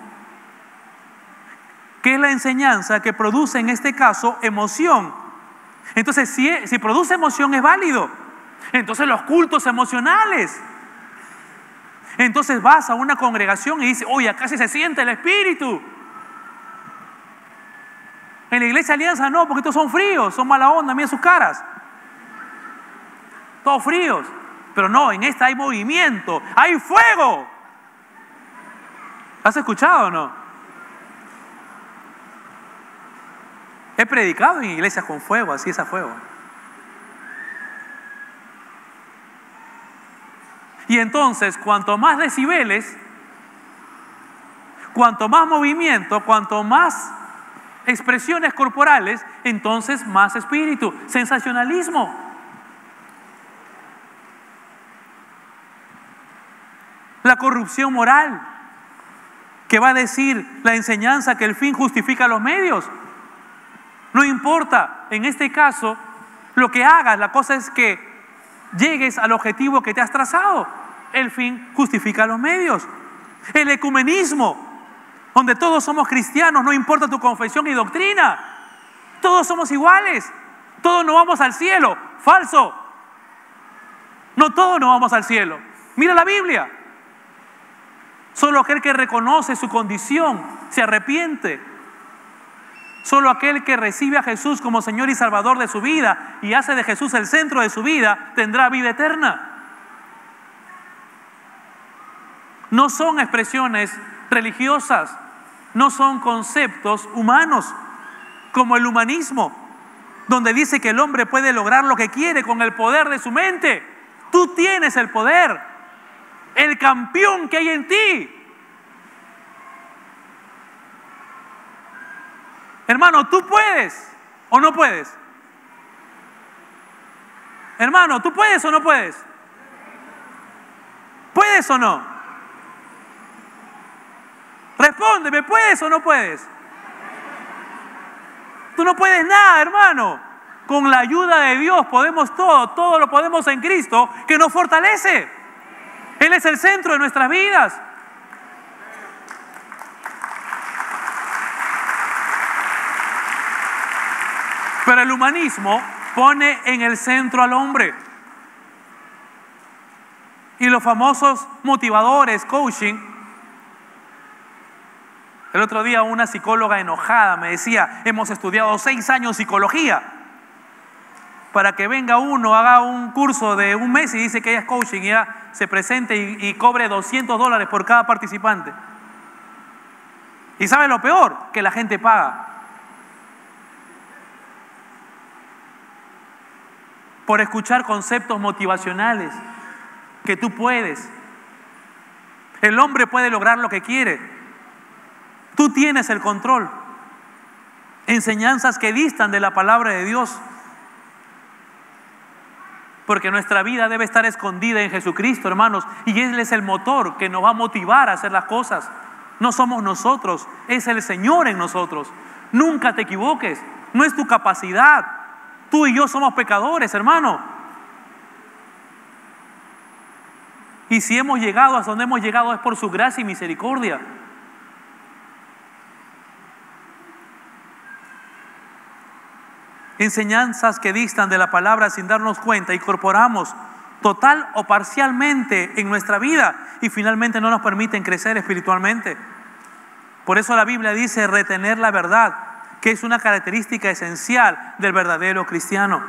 que es la enseñanza que produce en este caso emoción. Entonces, si produce emoción es válido. Entonces los cultos emocionales. Entonces vas a una congregación y dices, oye, acá sí se siente el Espíritu. En la iglesia Alianza no, porque estos son fríos, son mala onda, miren sus caras. Todos fríos. Pero no, en esta hay movimiento, hay fuego. ¿Has escuchado o no? He predicado en iglesias con fuego, así es a fuego. Y entonces, cuanto más decibeles, cuanto más movimiento, cuanto más expresiones corporales, entonces más espíritu. Sensacionalismo. La corrupción moral, que va a decir la enseñanza que el fin justifica los medios. No importa, en este caso, lo que hagas, la cosa es que llegues al objetivo que te has trazado. El fin justifica los medios. El ecumenismo, donde todos somos cristianos, no importa tu confesión y doctrina. Todos somos iguales. Todos nos vamos al cielo. Falso. No todos nos vamos al cielo. Mira la Biblia. Solo aquel que reconoce su condición se arrepiente. Solo aquel que recibe a Jesús como Señor y Salvador de su vida y hace de Jesús el centro de su vida, tendrá vida eterna. No son expresiones religiosas, no son conceptos humanos, como el humanismo, donde dice que el hombre puede lograr lo que quiere con el poder de su mente. Tú tienes el poder, el campeón que hay en ti. Hermano, ¿tú puedes o no puedes? Hermano, ¿tú puedes o no puedes? ¿Puedes o no? Respóndeme, ¿puedes o no puedes? Tú no puedes nada, hermano. Con la ayuda de Dios podemos todo lo podemos en Cristo, que nos fortalece. Él es el centro de nuestras vidas. Pero el humanismo pone en el centro al hombre. Y los famosos motivadores, coaching. El otro día una psicóloga enojada me decía, hemos estudiado 6 años psicología para que venga uno, haga un curso de un mes y dice que ella es coaching y ya se presente y cobre $200 por cada participante. ¿Y sabe lo peor? Que la gente paga. Por escuchar conceptos motivacionales, que tú puedes. El hombre puede lograr lo que quiere. Tú tienes el control. Enseñanzas que distan de la palabra de Dios. Porque nuestra vida debe estar escondida en Jesucristo, hermanos, y Él es el motor que nos va a motivar a hacer las cosas. No somos nosotros, es el Señor en nosotros. Nunca te equivoques, no es tu capacidad. Tú y yo somos pecadores, hermano. Y si hemos llegado hasta donde hemos llegado es por su gracia y misericordia. Enseñanzas que distan de la palabra sin darnos cuenta, incorporamos total o parcialmente en nuestra vida y finalmente no nos permiten crecer espiritualmente. Por eso la Biblia dice retener la verdad, que es una característica esencial del verdadero cristiano.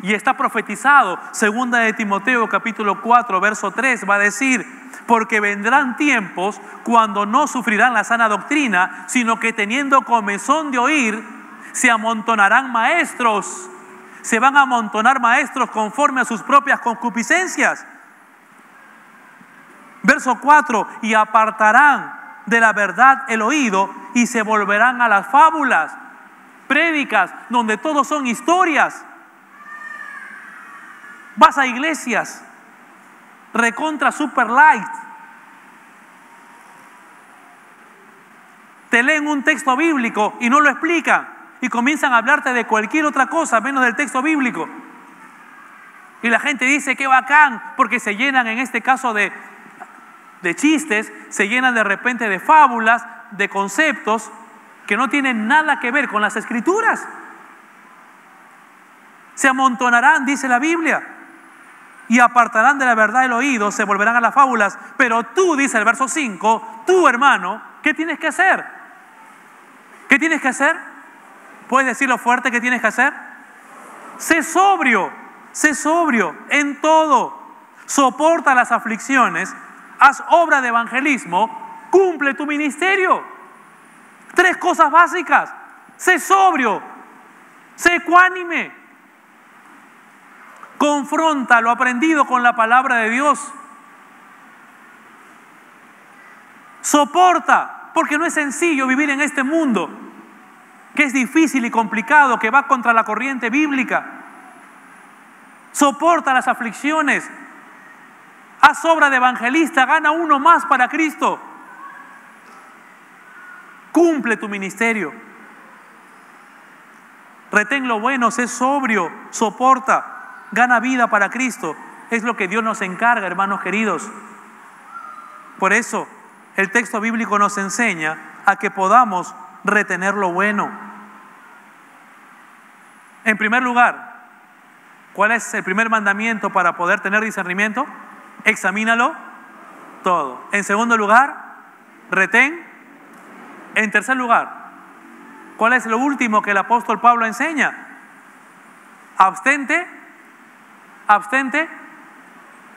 Y está profetizado, 2 de Timoteo capítulo 4, verso 3, va a decir: porque vendrán tiempos cuando no sufrirán la sana doctrina, sino que teniendo comezón de oír, se amontonarán maestros. Se van a amontonar maestros conforme a sus propias concupiscencias. Verso 4, y apartarán de la verdad el oído y se volverán a las fábulas, prédicas donde todo son historias. Vas a iglesias recontra super light, te leen un texto bíblico y no lo explican y comienzan a hablarte de cualquier otra cosa menos del texto bíblico. Y la gente dice qué bacán, porque se llenan en este caso de chistes, se llenan de repente de fábulas, de conceptos que no tienen nada que ver con las Escrituras. Se amontonarán, dice la Biblia, y apartarán de la verdad el oído, se volverán a las fábulas. Pero tú, dice el verso 5, tú, hermano, ¿qué tienes que hacer? ¿Qué tienes que hacer? ¿Puedes decirlo fuerte? ¿Qué tienes que hacer? Sé sobrio en todo, soporta las aflicciones, haz obra de evangelismo, cumple tu ministerio. 3 cosas básicas: sé sobrio, sé ecuánime, confronta lo aprendido con la palabra de Dios, soporta, porque no es sencillo vivir en este mundo que es difícil y complicado, que va contra la corriente bíblica. Soporta las aflicciones, haz obra de evangelista, gana uno más para Cristo, cumple tu ministerio, retén lo bueno, sé sobrio, soporta, gana vida para Cristo. Es lo que Dios nos encarga, hermanos queridos. Por eso el texto bíblico nos enseña a que podamos retener lo bueno. En primer lugar, ¿cuál es el primer mandamiento para poder tener discernimiento? Examínalo todo. En segundo lugar, retén. En tercer lugar, ¿cuál es lo último que el apóstol Pablo enseña? Abstente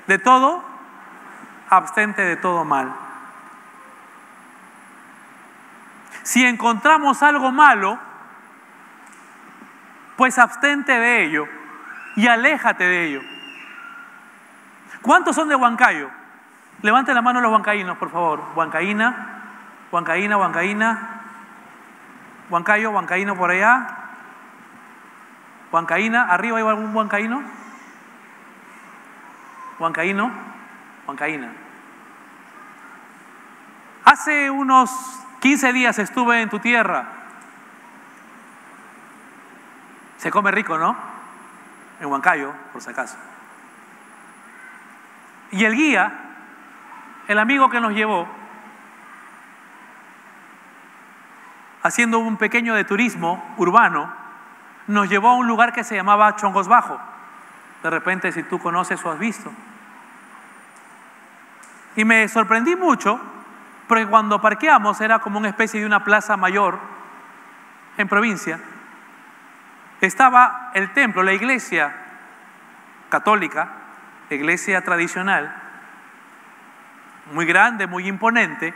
de todo, abstente de todo mal. Si encontramos algo malo, pues abstente de ello y aléjate de ello. ¿Cuántos son de Huancayo? Levanten la mano los huancaínos, por favor. Huancaína, Huancayo, huancaíno por allá. Huancaína, ¿arriba hay algún huancaíno? Huancaína. Hace unos 15 días estuve en tu tierra. Se come rico, ¿no? En Huancayo, por si acaso. Y el guía, el amigo que nos llevó, haciendo un pequeño de turismo urbano, nos llevó a un lugar que se llamaba Chongos Bajo. De repente, si tú conoces o has visto. Y me sorprendí mucho, porque cuando parqueamos era como una especie de una plaza mayor en provincia. Estaba el templo, la iglesia católica, iglesia tradicional, muy grande, muy imponente.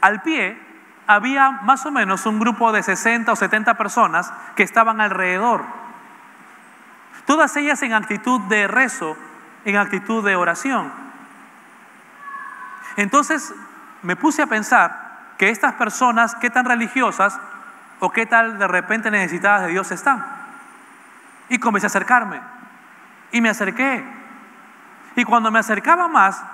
Al pie había más o menos un grupo de 60 o 70 personas que estaban alrededor. Todas ellas en actitud de rezo, en actitud de oración. Entonces me puse a pensar que estas personas, qué tan religiosas ¿O qué tal de repente necesitadas de Dios están? Y comencé a acercarme. Y me acerqué. Y cuando me acercaba más,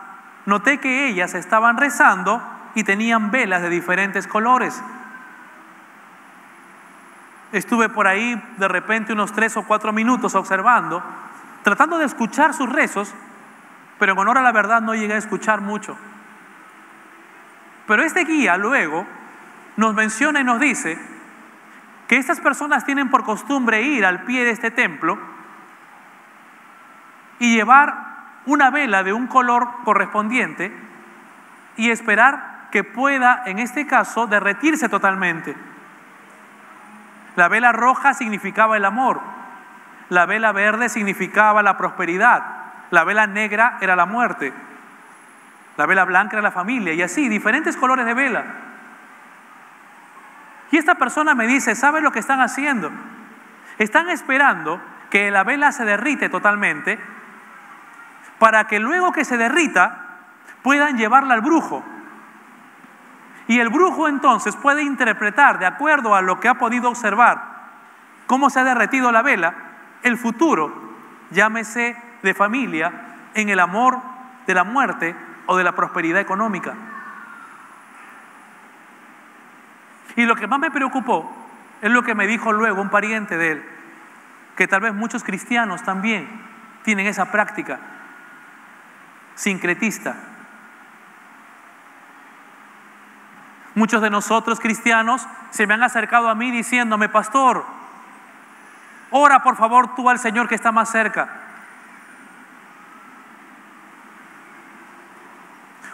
noté que ellas estaban rezando y tenían velas de diferentes colores. Estuve por ahí de repente unos 3 o 4 minutos observando, tratando de escuchar sus rezos, pero en honor a la verdad no llegué a escuchar mucho. Pero este guía luego nos menciona y nos dice que estas personas tienen por costumbre ir al pie de este templo y llevar una vela de un color correspondiente y esperar que pueda, en este caso, derretirse totalmente. La vela roja significaba el amor, la vela verde significaba la prosperidad, la vela negra era la muerte, la vela blanca era la familia, y así, diferentes colores de vela. Y esta persona me dice, ¿sabes lo que están haciendo? Están esperando que la vela se derrite totalmente para que luego que se derrita puedan llevarla al brujo. Y el brujo entonces puede interpretar, de acuerdo a lo que ha podido observar, cómo se ha derretido la vela, el futuro, llámese de familia, en el amor, de la muerte o de la prosperidad económica. Y lo que más me preocupó es lo que me dijo luego un pariente de él, que tal vez muchos cristianos también tienen esa práctica sincretista. Muchos de nosotros cristianos se me han acercado a mí diciéndome, pastor, ora por favor tú al Señor que está más cerca.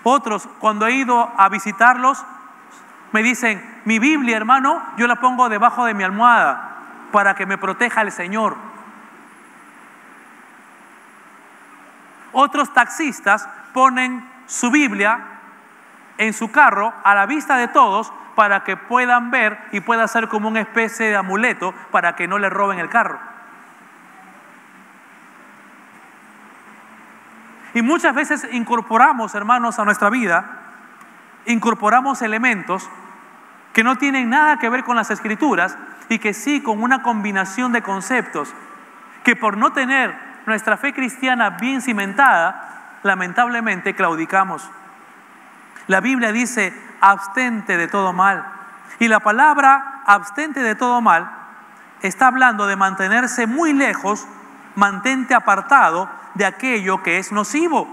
Otros, cuando he ido a visitarlos, me dicen, mi Biblia, hermano, yo la pongo debajo de mi almohada para que me proteja el Señor. Otros taxistas ponen su Biblia en su carro a la vista de todos para que puedan ver y pueda ser como una especie de amuleto para que no le roben el carro. Y muchas veces incorporamos, hermanos, a nuestra vida, incorporamos elementos que no tienen nada que ver con las Escrituras y que sí con una combinación de conceptos que por no tener nuestra fe cristiana bien cimentada, lamentablemente claudicamos. La Biblia dice, abstente de todo mal. Y la palabra abstente de todo mal está hablando de mantenerse muy lejos, mantente apartado de aquello que es nocivo.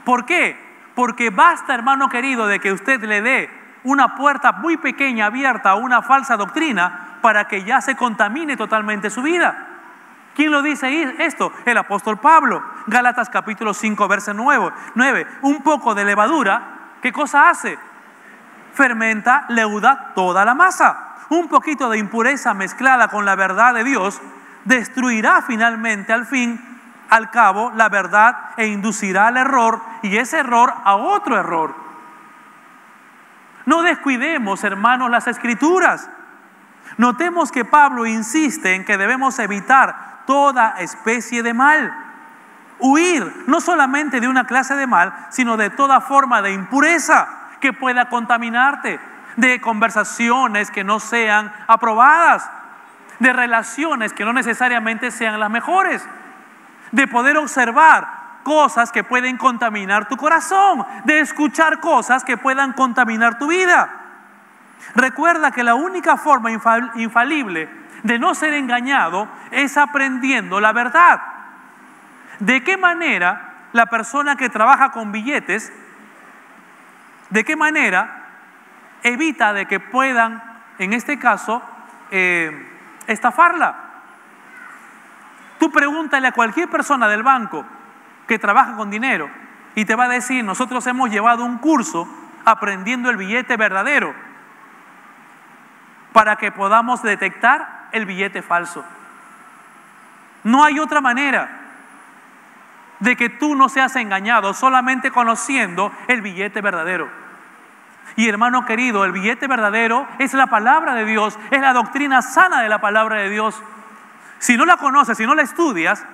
¿Por qué? Porque basta, hermano querido, de que usted le dé una puerta muy pequeña abierta a una falsa doctrina para que ya se contamine totalmente su vida. ¿Quién lo dice esto? El apóstol Pablo. Gálatas capítulo 5, verso 9. Un poco de levadura, ¿qué cosa hace? Fermenta, leuda toda la masa. Un poquito de impureza mezclada con la verdad de Dios destruirá finalmente al cabo la verdad e inducirá al error, y ese error a otro error. No descuidemos, hermanos, las Escrituras. Notemos que Pablo insiste en que debemos evitar toda especie de mal. Huir no solamente de una clase de mal, sino de toda forma de impureza que pueda contaminarte, de conversaciones que no sean aprobadas, de relaciones que no necesariamente sean las mejores, de poder observar cosas que pueden contaminar tu corazón, de escuchar cosas que puedan contaminar tu vida. Recuerda que la única forma infalible de no ser engañado es aprendiendo la verdad. ¿De qué manera la persona que trabaja con billetes, de qué manera evita de que puedan, en este caso, estafarla? Tú pregúntale a cualquier persona del banco que trabaja con dinero y te va a decir, nosotros hemos llevado un curso aprendiendo el billete verdadero para que podamos detectar el billete falso. No hay otra manera de que tú no seas engañado solamente conociendo el billete verdadero. Y hermano querido, el billete verdadero es la palabra de Dios, es la doctrina sana de la palabra de Dios. Si no la conoces, si no la estudias,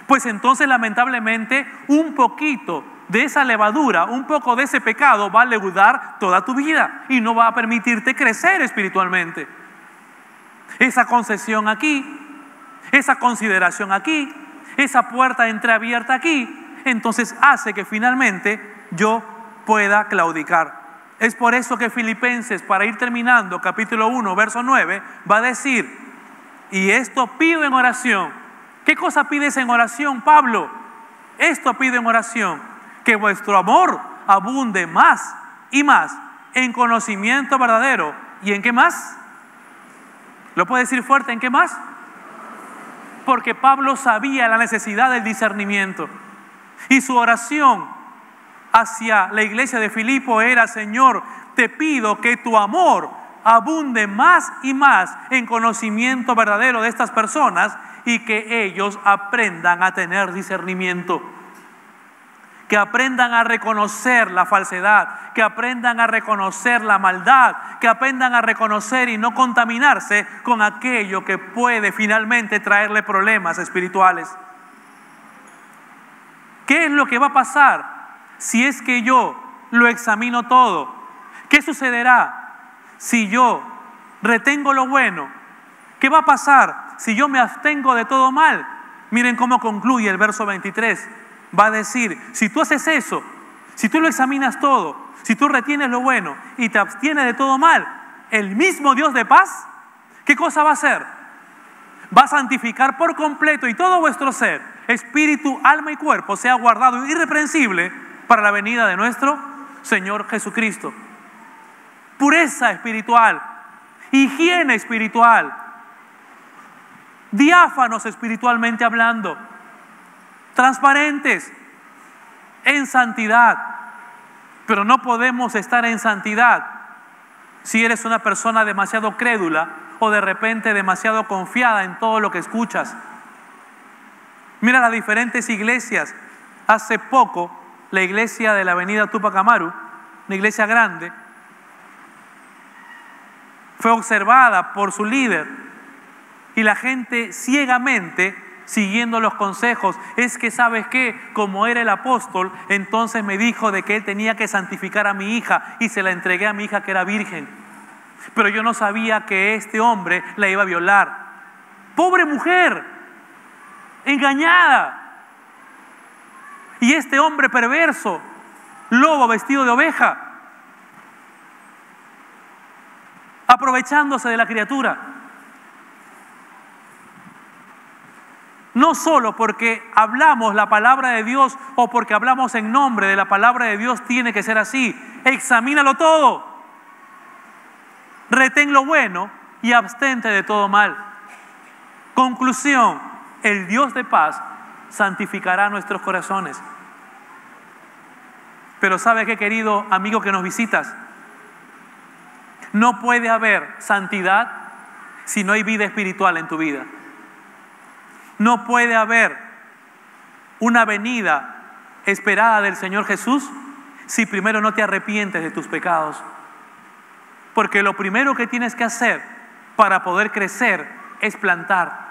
pues entonces lamentablemente un poquito de esa levadura, un poco de ese pecado va a leudar toda tu vida y no va a permitirte crecer espiritualmente. esa concesión aquí, esa consideración aquí, esa puerta entreabierta aquí, entonces hace que finalmente yo pueda claudicar. Es por eso que Filipenses, para ir terminando, capítulo 1, verso 9, va a decir: y esto pido en oración. ¿Qué cosa pides en oración, Pablo? Esto pido en oración, que vuestro amor abunde más y más en conocimiento verdadero. ¿Y en qué más? ¿Lo puede decir fuerte? ¿En qué más? Porque Pablo sabía la necesidad del discernimiento. Y su oración hacia la iglesia de Filipo era: Señor, te pido que tu amor abunde más y más en conocimiento verdadero de estas personas y que ellos aprendan a tener discernimiento. Que aprendan a reconocer la falsedad, que aprendan a reconocer la maldad, que aprendan a reconocer y no contaminarse con aquello que puede finalmente traerle problemas espirituales. ¿Qué es lo que va a pasar si es que yo lo examino todo? ¿Qué sucederá si yo retengo lo bueno? ¿Qué va a pasar si yo me abstengo de todo mal? Miren cómo concluye el verso 23. Va a decir: si tú haces eso, si tú lo examinas todo, si tú retienes lo bueno y te abstienes de todo mal, el mismo Dios de paz, ¿qué cosa va a hacer? Va a santificar por completo y todo vuestro ser, espíritu, alma y cuerpo, sea guardado irreprensible para la venida de nuestro Señor Jesucristo. Pureza espiritual, higiene espiritual, diáfanos espiritualmente hablando, transparentes, en santidad. Pero no podemos estar en santidad si eres una persona demasiado crédula o de repente demasiado confiada en todo lo que escuchas. Mira las diferentes iglesias. Hace poco, la iglesia de la avenida Tupac Amaru, una iglesia grande, fue observada por su líder y la gente ciegamente siguiendo los consejos. Es que, ¿sabes qué? Como era el apóstol, entonces me dijo de que él tenía que santificar a mi hija y se la entregué a mi hija que era virgen. Pero yo no sabía que este hombre la iba a violar. Pobre mujer, engañada. Y este hombre perverso, lobo vestido de oveja, aprovechándose de la criatura. No solo porque hablamos la palabra de Dios o porque hablamos en nombre de la palabra de Dios tiene que ser así. Examínalo todo. Retén lo bueno y abstente de todo mal. Conclusión: el Dios de paz santificará nuestros corazones. Pero ¿sabe qué, querido amigo que nos visitas? No puede haber santidad si no hay vida espiritual en tu vida. No puede haber una venida esperada del Señor Jesús si primero no te arrepientes de tus pecados. Porque lo primero que tienes que hacer para poder crecer es plantar.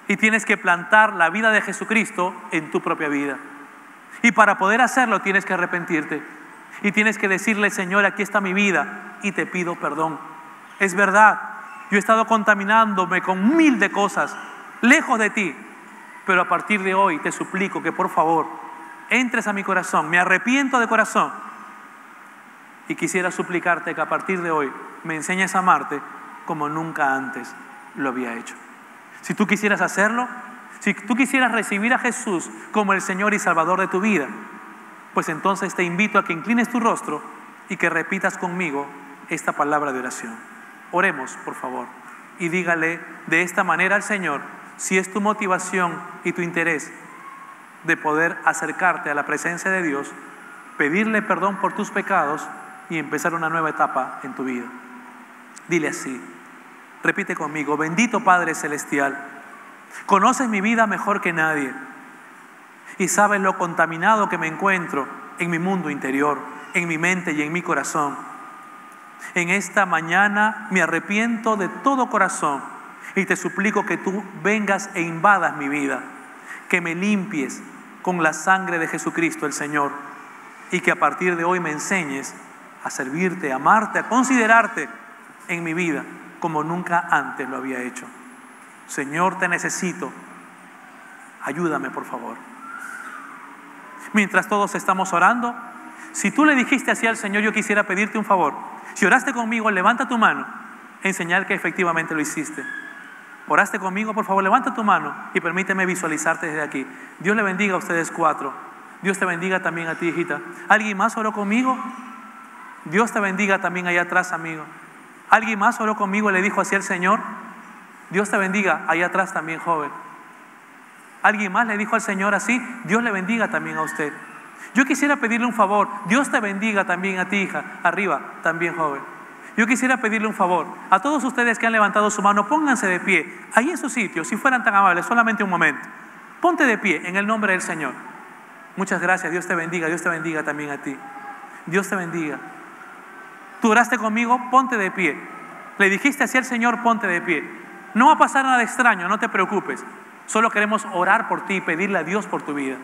Y tienes que plantar la vida de Jesucristo en tu propia vida. Y para poder hacerlo tienes que arrepentirte. Y tienes que decirle: Señor, aquí está mi vida y te pido perdón. Es verdad, yo he estado contaminándome con 1000 de cosas lejos de ti, pero a partir de hoy te suplico que por favor entres a mi corazón. Me arrepiento de corazón y quisiera suplicarte que a partir de hoy me enseñes a amarte como nunca antes lo había hecho. Si tú quisieras hacerlo, si tú quisieras recibir a Jesús como el Señor y Salvador de tu vida, pues entonces te invito a que inclines tu rostro y que repitas conmigo esta palabra de oración. Oremos, por favor, y dígale de esta manera al Señor: si es tu motivación y tu interés de poder acercarte a la presencia de Dios, pedirle perdón por tus pecados y empezar una nueva etapa en tu vida. Dile así, repite conmigo: bendito Padre Celestial, conoces mi vida mejor que nadie y sabes lo contaminado que me encuentro en mi mundo interior, en mi mente y en mi corazón. En esta mañana me arrepiento de todo corazón y te suplico que tú vengas e invadas mi vida, que me limpies con la sangre de Jesucristo el Señor y que a partir de hoy me enseñes a servirte, a amarte, a considerarte en mi vida como nunca antes lo había hecho. Señor, te necesito. Ayúdame, por favor. Mientras todos estamos orando, si tú le dijiste así al Señor, yo quisiera pedirte un favor. Si oraste conmigo, levanta tu mano en señal que efectivamente lo hiciste. ¿Oraste conmigo? Por favor, levanta tu mano y permíteme visualizarte desde aquí. Dios le bendiga a ustedes 4. Dios te bendiga también a ti, hijita. ¿Alguien más oró conmigo? Dios te bendiga también allá atrás, amigo. ¿Alguien más oró conmigo y le dijo así al Señor? Dios te bendiga allá atrás también, joven. ¿Alguien más le dijo al Señor así? Dios le bendiga también a usted. Yo quisiera pedirle un favor. Dios te bendiga también a ti, hija. Arriba, también, joven. Yo quisiera pedirle un favor. A todos ustedes que han levantado su mano, pónganse de pie. Ahí en su sitio, si fueran tan amables, solamente un momento. Ponte de pie en el nombre del Señor. Muchas gracias. Dios te bendiga también a ti. Dios te bendiga. Tú oraste conmigo, ponte de pie. Le dijiste así al Señor, ponte de pie. No va a pasar nada extraño, no te preocupes. Solo queremos orar por ti y pedirle a Dios por tu vida.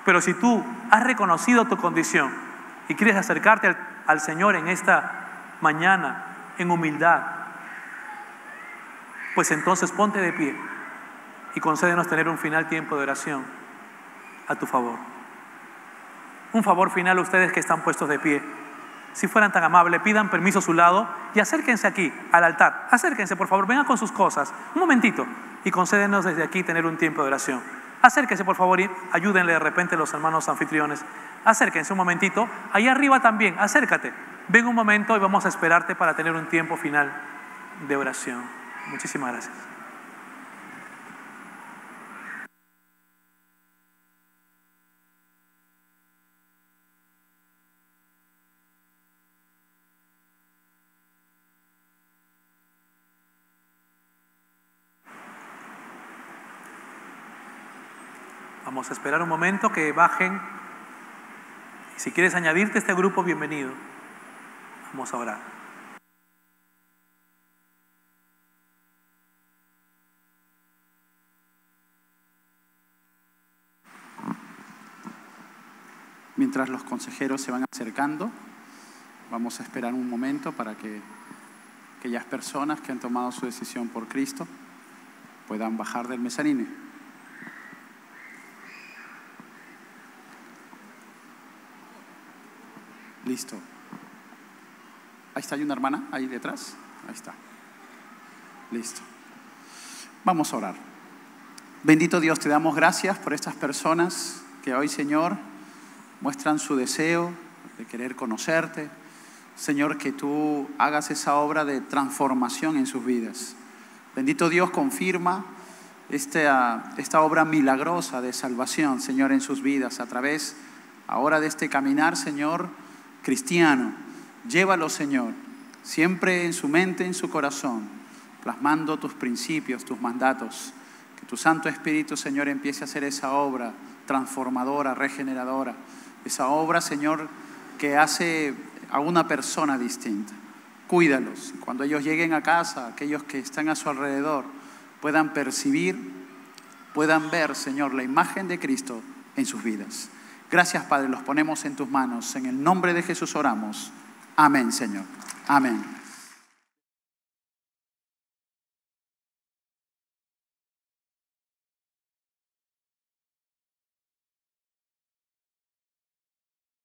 Pero si tú has reconocido tu condición y quieres acercarte al Señor en esta mañana, en humildad, pues entonces ponte de pie y concédenos tener un final tiempo de oración a tu favor. Un favor final a ustedes que están puestos de pie. Si fueran tan amables, pidan permiso a su lado y acérquense aquí al altar. Acérquense, por favor, vengan con sus cosas. Un momentito y concédenos desde aquí tener un tiempo de oración. Acérquense, por favor, y ayúdenle de repente a los hermanos anfitriones. Acérquense un momentito. Ahí arriba también, acércate. Ven un momento y vamos a esperarte para tener un tiempo final de oración. Muchísimas gracias. Vamos a esperar un momento que bajen. Si quieres añadirte a este grupo, bienvenido. Vamos a orar. Mientras los consejeros se van acercando, vamos a esperar un momento para que aquellas personas que han tomado su decisión por Cristo puedan bajar del mezanino. Listo. Ahí está, hay una hermana ahí detrás. Ahí está. Listo. Vamos a orar. Bendito Dios, te damos gracias por estas personas que hoy, Señor, muestran su deseo de querer conocerte. Señor, que tú hagas esa obra de transformación en sus vidas. Bendito Dios, confirma esta obra milagrosa de salvación, Señor, en sus vidas a través ahora de este caminar, Señor, cristiano. Llévalo, Señor, siempre en su mente, en su corazón, plasmando tus principios, tus mandatos. Que tu Santo Espíritu, Señor, empiece a hacer esa obra transformadora, regeneradora. Esa obra, Señor, que hace a una persona distinta. Cuídalos. Cuando ellos lleguen a casa, aquellos que están a su alrededor puedan percibir, puedan ver, Señor, la imagen de Cristo en sus vidas. Gracias, Padre, los ponemos en tus manos. En el nombre de Jesús oramos. Amén, Señor. Amén.